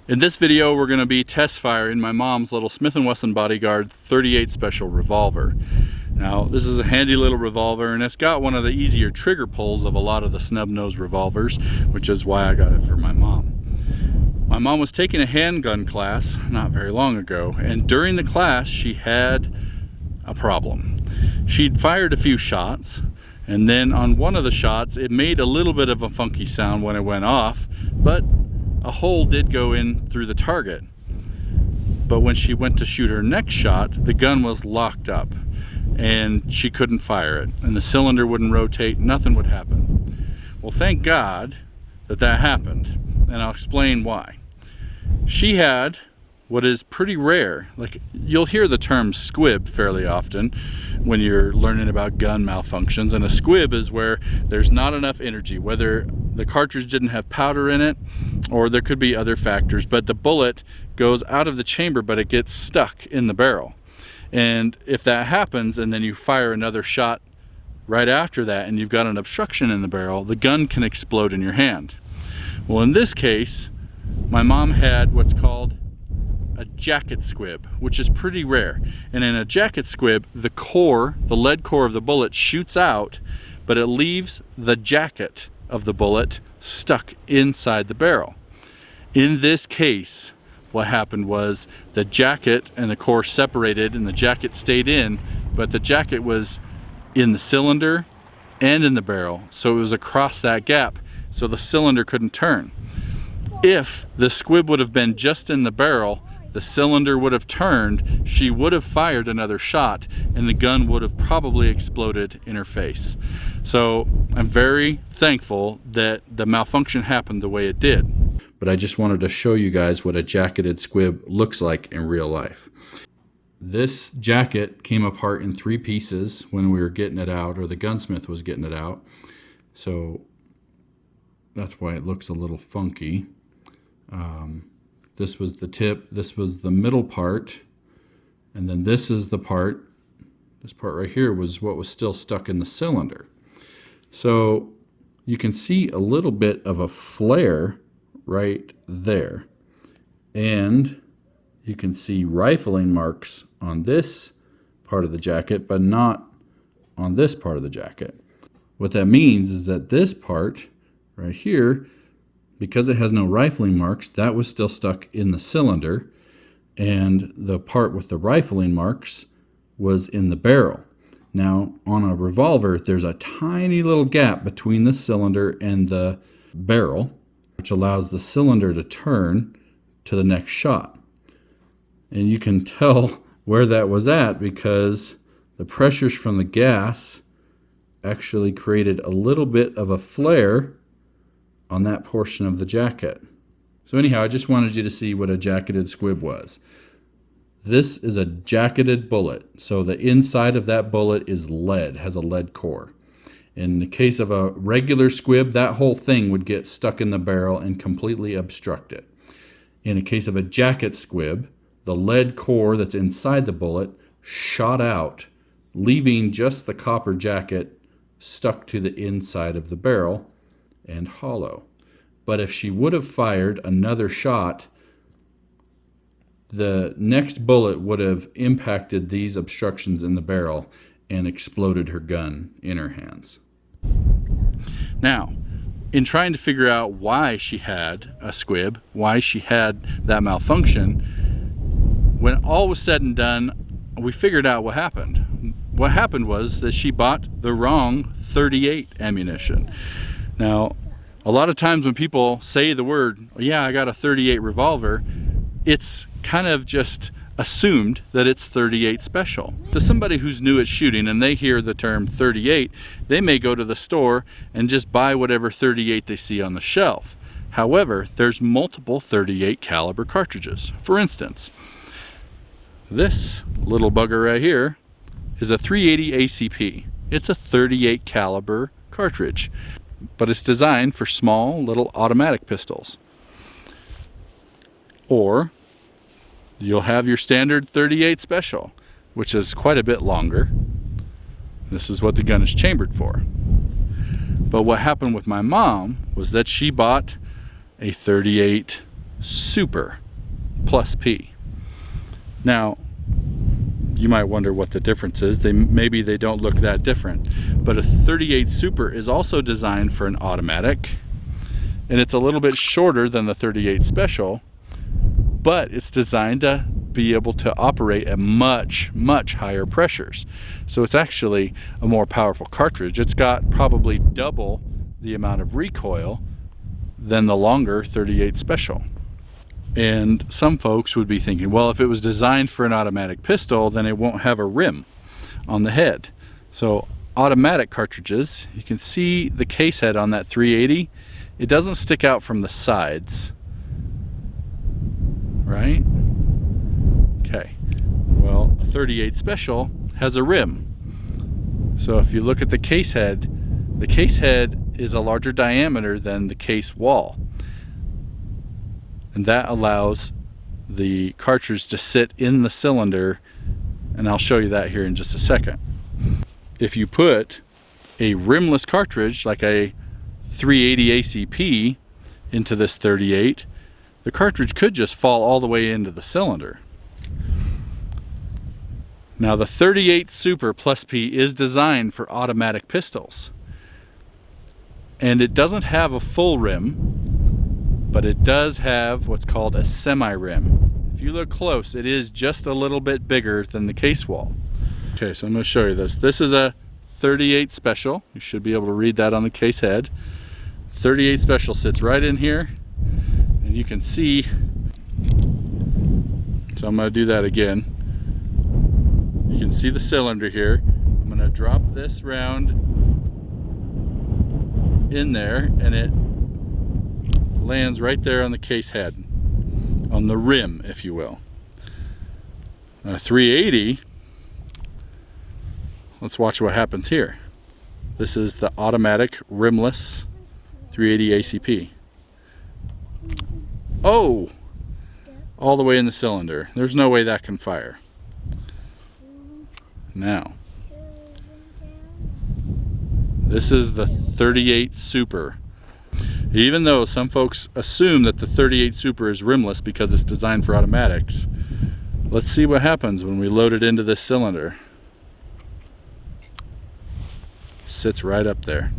In this video, we're going to be test firing my mom's little Smith & Wesson Bodyguard 38 Special revolver. Now, this is a handy little revolver, and it's got one of the easier trigger pulls of a lot of the snub-nose revolvers, which is why I got it for my mom. My mom was taking a handgun class not very long ago, and during the class, she had a problem. She'd fired a few shots, and then on one of the shots, it made a little bit of a funky sound when it went off, but a hole did go in through the target. But when she went to shoot her next shot, the gun was locked up and she couldn't fire it, and the cylinder wouldn't rotate, nothing would happen. Well, thank God that happened, and I'll explain why. She had what is pretty rare. Like, you'll hear the term squib fairly often when you're learning about gun malfunctions, and a squib is where there's not enough energy, whether the cartridge didn't have powder in it or there could be other factors, but the bullet goes out of the chamber but it gets stuck in the barrel. And if that happens and then you fire another shot right after that and you've got an obstruction in the barrel, the gun can explode in your hand. Well, in this case, my mom had what's called a jacket squib, which is pretty rare. And in a jacket squib, the lead core of the bullet shoots out, but it leaves the jacket of the bullet stuck inside the barrel. In this case, what happened was the jacket and the core separated and the jacket stayed in, but the jacket was in the cylinder and in the barrel, so it was across that gap, so the cylinder couldn't turn. If the squib would have been just in the barrel, the cylinder would have turned, she would have fired another shot, and the gun would have probably exploded in her face. So I'm very thankful that the malfunction happened the way it did. But I just wanted to show you guys what a jacketed squib looks like in real life. This jacket came apart in 3 pieces when we were getting it out, or the gunsmith was getting it out. So that's why it looks a little funky. This was the tip, this was the middle part, and then this is the part, this part right here was what was still stuck in the cylinder. So you can see a little bit of a flare right there. And you can see rifling marks on this part of the jacket, but not on this part of the jacket. What that means is that this part right here, because it has no rifling marks, that was still stuck in the cylinder, and the part with the rifling marks was in the barrel. Now, on a revolver, there's a tiny little gap between the cylinder and the barrel, which allows the cylinder to turn to the next shot. And you can tell where that was at because the pressures from the gas actually created a little bit of a flare on that portion of the jacket. So anyhow, I just wanted you to see what a jacketed squib was. This is a jacketed bullet, so the inside of that bullet is lead, has a lead core. In the case of a regular squib, that whole thing would get stuck in the barrel and completely obstruct it. In the case of a jacket squib, the lead core that's inside the bullet shot out, leaving just the copper jacket stuck to the inside of the barrel and hollow. But if she would have fired another shot, the next bullet would have impacted these obstructions in the barrel and exploded her gun in her hands. Now, in trying to figure out why she had a squib, why she had that malfunction, when all was said and done, we figured out what happened. What happened was that she bought the wrong 38 ammunition. Now, a lot of times when people say the word, yeah, I got a 38 revolver, it's kind of just assumed that it's 38 special. To somebody who's new at shooting and they hear the term 38, they may go to the store and just buy whatever 38 they see on the shelf. However, there's multiple 38 caliber cartridges. For instance, this little bugger right here is a 380 ACP. It's a 38 caliber cartridge, but it's designed for small little automatic pistols. Or you'll have your standard 38 special, which is quite a bit longer. This is what the gun is chambered for. But what happened with my mom was that she bought a 38 Super plus P. Now, you might wonder what the difference is. Maybe they don't look that different. But a 38 Super is also designed for an automatic, and it's a little bit shorter than the 38 Special, but it's designed to be able to operate at much higher pressures. So it's actually a more powerful cartridge. It's got probably double the amount of recoil than the longer 38 Special. And some folks would be thinking, well, if it was designed for an automatic pistol, then it won't have a rim on the head. So automatic cartridges, you can see the case head on that 380. It doesn't stick out from the sides, right? Okay, well, a 38 Special has a rim. So if you look at the case head is a larger diameter than the case wall. And that allows the cartridge to sit in the cylinder, and I'll show you that here in just a second. If you put a rimless cartridge like a 380 ACP into this 38, the cartridge could just fall all the way into the cylinder. Now the 38 Super plus P is designed for automatic pistols, and it doesn't have a full rim, but it does have what's called a semi-rim. If you look close, it is just a little bit bigger than the case wall. Okay, so I'm going to show you this. This is a 38 Special. You should be able to read that on the case head. 38 Special sits right in here, and you can see, so I'm going to do that again. You can see the cylinder here. I'm going to drop this round in there, and it lands right there on the case head, on the rim, if you will. 380, let's watch what happens here. This is the automatic rimless 380 ACP. Oh! All the way in the cylinder. There's no way that can fire. Now, this is the 38 Super. Even though some folks assume that the 38 Super is rimless because it's designed for automatics, let's see what happens when we load it into this cylinder. Sits right up there.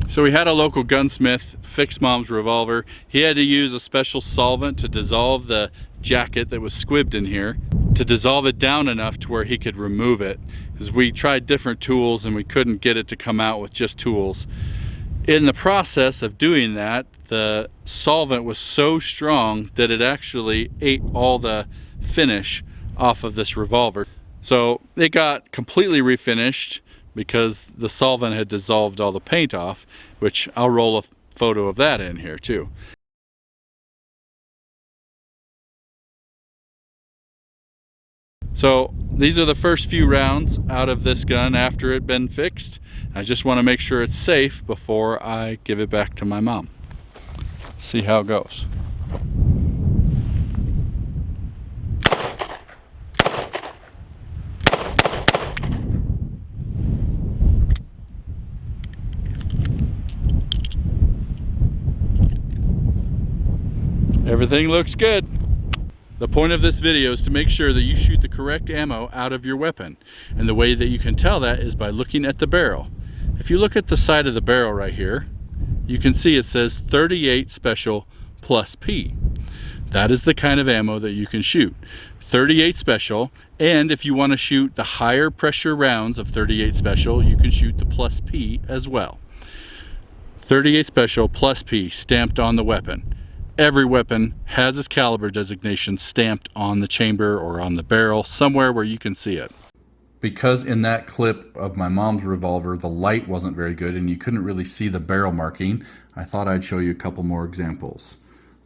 So we had a local gunsmith fix Mom's revolver. He had to use a special solvent to dissolve the jacket that was squibbed in here, to dissolve it down enough to where he could remove it, because we tried different tools and we couldn't get it to come out with just tools. In the process of doing that, the solvent was so strong that it actually ate all the finish off of this revolver. So it got completely refinished because the solvent had dissolved all the paint off, which I'll roll a photo of that in here too. So these are the first few rounds out of this gun after it had been fixed. I just want to make sure it's safe before I give it back to my mom. See how it goes. Everything looks good. The point of this video is to make sure that you shoot the correct ammo out of your weapon. And the way that you can tell that is by looking at the barrel. If you look at the side of the barrel right here, you can see it says 38 Special plus P. That is the kind of ammo that you can shoot. 38 Special, and if you want to shoot the higher pressure rounds of 38 Special, you can shoot the plus P as well. 38 Special plus P stamped on the weapon. Every weapon has its caliber designation stamped on the chamber or on the barrel, somewhere where you can see it. Because in that clip of my mom's revolver, the light wasn't very good and you couldn't really see the barrel marking, I thought I'd show you a couple more examples.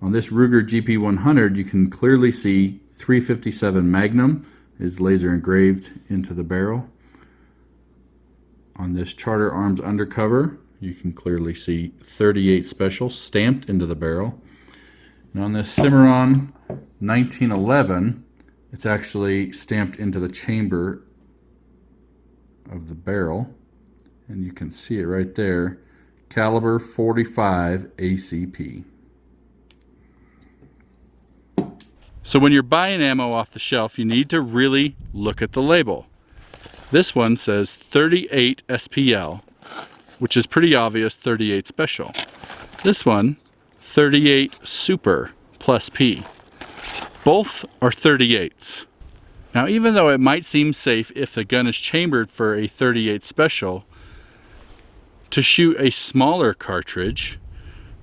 On this Ruger GP100, you can clearly see 357 Magnum is laser engraved into the barrel. On this Charter Arms undercover, you can clearly see 38 Special stamped into the barrel. And on this Cimarron 1911, it's actually stamped into the chamber of the barrel, and you can see it right there, caliber 45 ACP. So when you're buying ammo off the shelf, you need to really look at the label. This one says 38 SPL, which is pretty obvious 38 Special. This one, 38 Super plus P. Both are 38s. Now, even though it might seem safe if the gun is chambered for a 38 Special, to shoot a smaller cartridge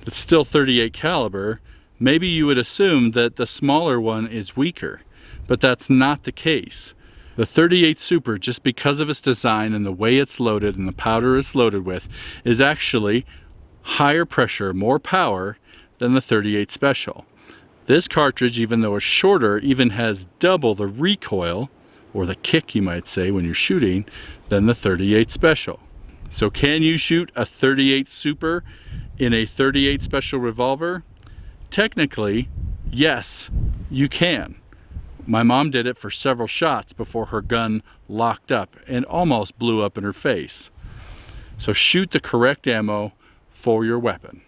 that's still 38 caliber, maybe you would assume that the smaller one is weaker, but that's not the case. The 38 Super, just because of its design and the way it's loaded and the powder it's loaded with, is actually higher pressure, more power than the 38 Special. This cartridge, even though it's shorter, even has double the recoil, or the kick you might say when you're shooting, than the 38 Special. So can you shoot a 38 Super in a 38 Special revolver? Technically, yes, you can. My mom did it for several shots before her gun locked up and almost blew up in her face. So shoot the correct ammo for your weapon.